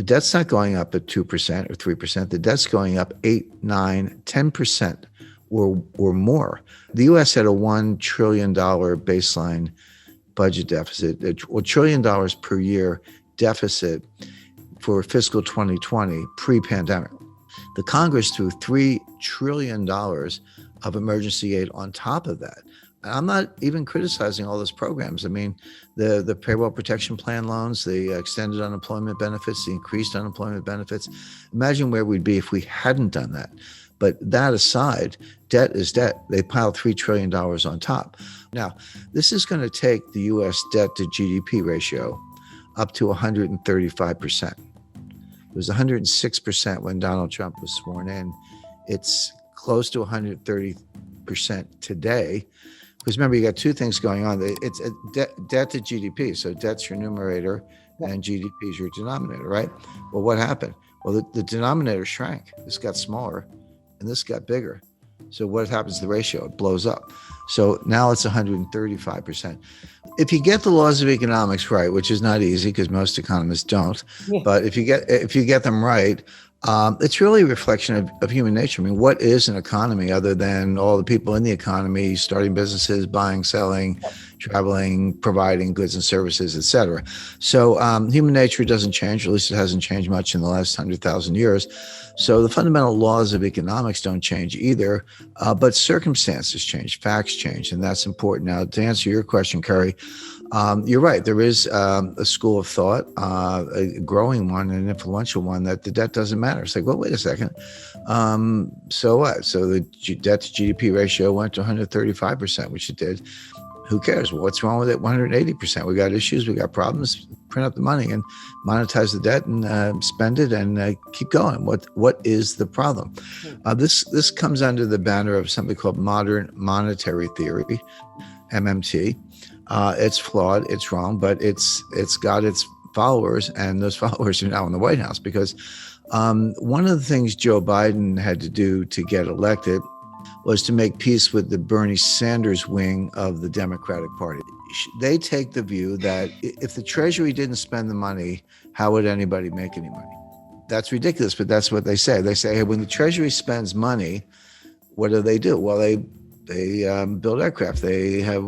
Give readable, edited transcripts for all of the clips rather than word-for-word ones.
The debt's not going up at 2% or 3%. The debt's going up 8, 9, 10% or more. The U.S. had a $1 trillion baseline budget deficit, $1 trillion per year deficit for fiscal 2020 pre-pandemic. The Congress threw $3 trillion of emergency aid on top of that. And I'm not even criticizing all those programs. I mean, the payroll protection plan loans, the extended unemployment benefits, the increased unemployment benefits. Imagine where we'd be if we hadn't done that. But that aside, debt is debt. They piled $3 trillion on top. Now, this is going to take the U.S. debt to GDP ratio up to 135%. It was 106% when Donald Trump was sworn in. It's close to 130% today. Because remember, you got two things going on. It's a debt to GDP. So debt's your numerator and GDP is your denominator, right? Well, what happened? Well, the denominator shrank. This got smaller and this got bigger. So what happens to the ratio? It blows up. So now it's 135%. If you get the laws of economics right, which is not easy because most economists don't, but if you get them right, it's really a reflection of human nature. I mean, what is an economy other than all the people in the economy starting businesses, buying, selling, traveling, providing goods and services, et cetera. So human nature doesn't change, or at least it hasn't changed much in the last 100,000 years. So the fundamental laws of economics don't change either, but circumstances change, facts change, and that's important. Now, to answer your question, Kerry, you're right. There is a school of thought, a growing one, an influential one, that the debt doesn't matter. It's like, well, wait a second. So what? So the debt to GDP ratio went to 135%, which it did. Who cares? Well, what's wrong with it? 180%. We got issues. We got problems. Print up the money and monetize the debt and spend it and keep going. What is the problem? This comes under the banner of something called modern monetary theory, MMT. It's flawed, it's wrong, but it's got its followers, and those followers are now in the White House because one of the things Joe Biden had to do to get elected was to make peace with the Bernie Sanders wing of the Democratic Party. They take the view that if the Treasury didn't spend the money, how would anybody make any money? That's ridiculous, but that's what they say. They say, hey, when the Treasury spends money, what do? Well, they build aircraft. They have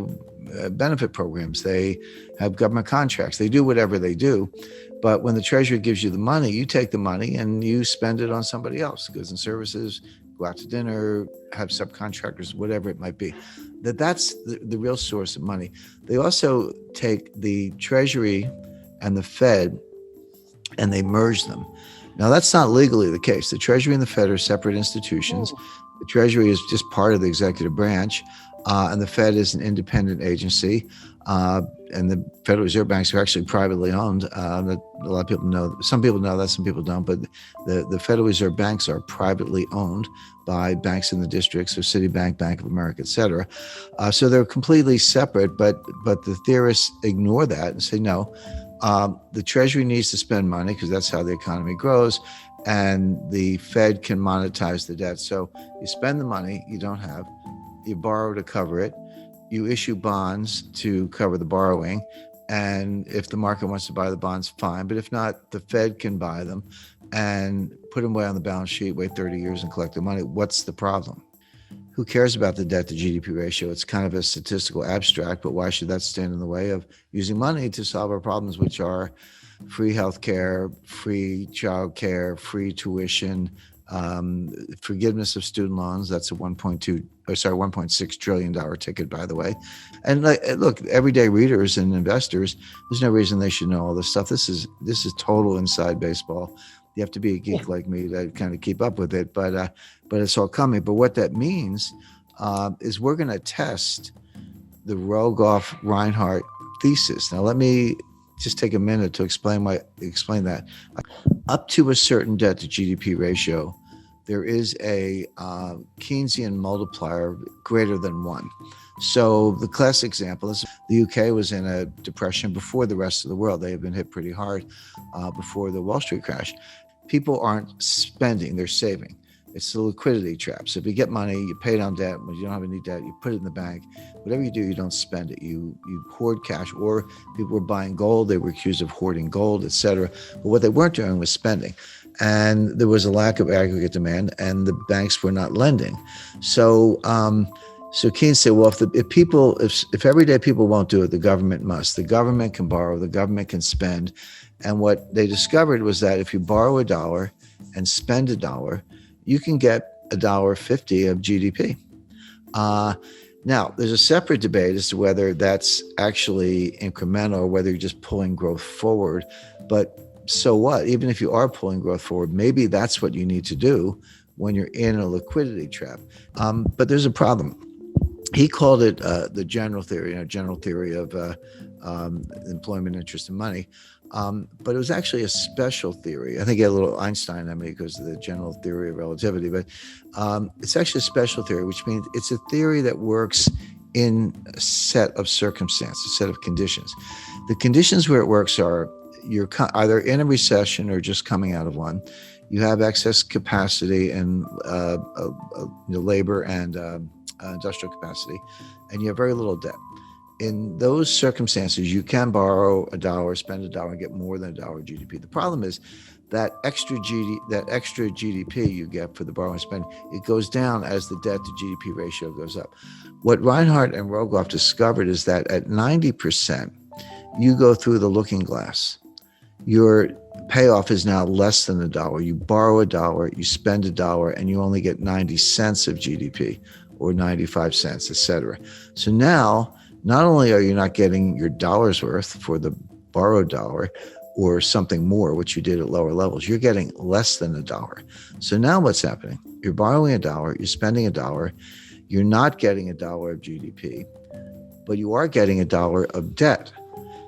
benefit programs. They have government contracts. They do whatever they do. But when the Treasury gives you the money, you take the money and you spend it on somebody else, goods and services, go out to dinner, have subcontractors, whatever it might be. That's the real source of money. They also take the Treasury and the Fed and they merge them. Now, that's not legally the case. The Treasury and the Fed are separate institutions. The Treasury is just part of the executive branch, and the Fed is an independent agency. And the Federal Reserve banks are actually privately owned. That a lot of people know. Some people know that, some people don't. But the Federal Reserve banks are privately owned by banks in the districts, so Citibank, Bank of America, et cetera. So they're completely separate. But the theorists ignore that and say, no, the Treasury needs to spend money because that's how the economy grows. And the Fed can monetize the debt. So you spend the money you don't have, you borrow to cover it, you issue bonds to cover the borrowing. And if the market wants to buy the bonds, fine. But if not, the Fed can buy them and put them away on the balance sheet, wait 30 years and collect the money. What's the problem? Who cares about the debt to GDP ratio? It's kind of a statistical abstract, but why should that stand in the way of using money to solve our problems, which are free healthcare, free childcare, free tuition, forgiveness of student loans? That's a $1.6 trillion ticket, by the way. And look, everyday readers and investors, there's no reason they should know all this stuff. This is total inside baseball. You have to be a geek like me to kind of keep up with it, but it's all coming. But what that means is we're going to test the Rogoff-Reinhart thesis. Now, let me just take a minute to explain that. Up to a certain debt to GDP ratio, there is a Keynesian multiplier greater than 1. So the classic example is the UK was in a depression before the rest of the world. They have been hit pretty hard before the Wall Street crash. People aren't spending, they're saving. It's the liquidity trap. So if you get money, you pay down debt. When you don't have any debt, you put it in the bank. Whatever you do, you don't spend it. You hoard cash. Or people were buying gold. They were accused of hoarding gold, et cetera. But what they weren't doing was spending. And there was a lack of aggregate demand, and the banks were not lending. So so Keynes said, well, if everyday people won't do it, the government must. The government can borrow, the government can spend. And what they discovered was that if you borrow $1 and spend $1, you can get $1.50 of GDP. Now, there's a separate debate as to whether that's actually incremental or whether you're just pulling growth forward. But so what? Even if you are pulling growth forward, maybe that's what you need to do when you're in a liquidity trap. But there's a problem. He called it the general theory of employment, interest, and money. But it was actually a special theory. I think he had a little Einstein in me because of the general theory of relativity. But it's actually a special theory, which means it's a theory that works in a set of circumstances, a set of conditions. The conditions where it works are you're either in a recession or just coming out of one. You have excess capacity and labor and industrial capacity, and you have very little debt. In those circumstances, you can borrow $1, spend $1, and get more than $1 GDP. The problem is that extra GDP you get for the borrow and spend, it goes down as the debt to GDP ratio goes up. What Reinhart and Rogoff discovered is that at 90%, you go through the looking glass. Your payoff is now less than $1. You borrow $1, you spend $1, and you only get 90 cents of GDP or 95 cents, et cetera. So now, not only are you not getting your dollar's worth for the borrowed dollar or something more, which you did at lower levels, you're getting less than $1. So now what's happening? You're borrowing $1, you're spending $1, you're not getting $1 of GDP, but you are getting $1 of debt,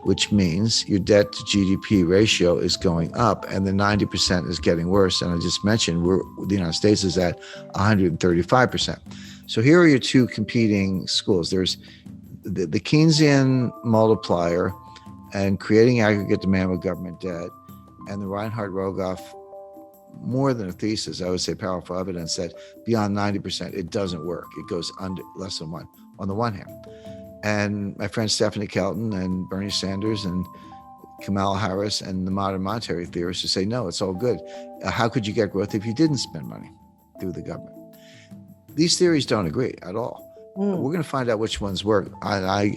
which means your debt to GDP ratio is going up and the 90% is getting worse. And I just mentioned the United States is at 135%. So here are your two competing schools. There's the Keynesian multiplier and creating aggregate demand with government debt, and the Reinhart-Rogoff, more than a thesis, I would say powerful evidence that beyond 90%, it doesn't work. It goes under less than 1 on the one hand. And my friend Stephanie Kelton and Bernie Sanders and Kamala Harris and the modern monetary theorists who say, no, it's all good. How could you get growth if you didn't spend money through the government? These theories don't agree at all. We're going to find out which ones work. I'll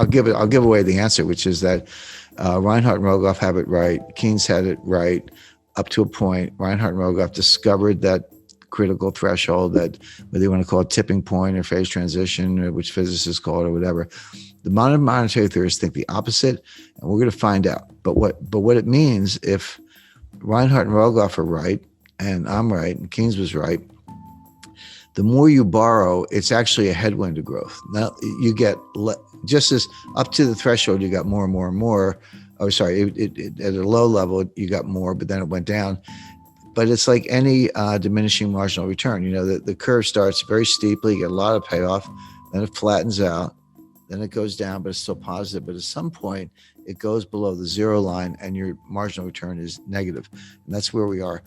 give away the answer, which is that Reinhart and Rogoff have it right. Keynes had it right up to a point. Reinhart and Rogoff discovered that critical threshold, that whether you want to call it tipping point or phase transition, or which physicists call it or whatever. The modern monetary theorists think the opposite, and we're going to find out. But what it means if Reinhart and Rogoff are right, and I'm right, and Keynes was right, the more you borrow, it's actually a headwind to growth. Now you get just as up to the threshold, you got more and more and more. Oh, sorry, at a low level, you got more, but then it went down. But it's like any diminishing marginal return. You know, the curve starts very steeply, you get a lot of payoff, then it flattens out, then it goes down, but it's still positive. But at some point, it goes below the zero line and your marginal return is negative. And that's where we are.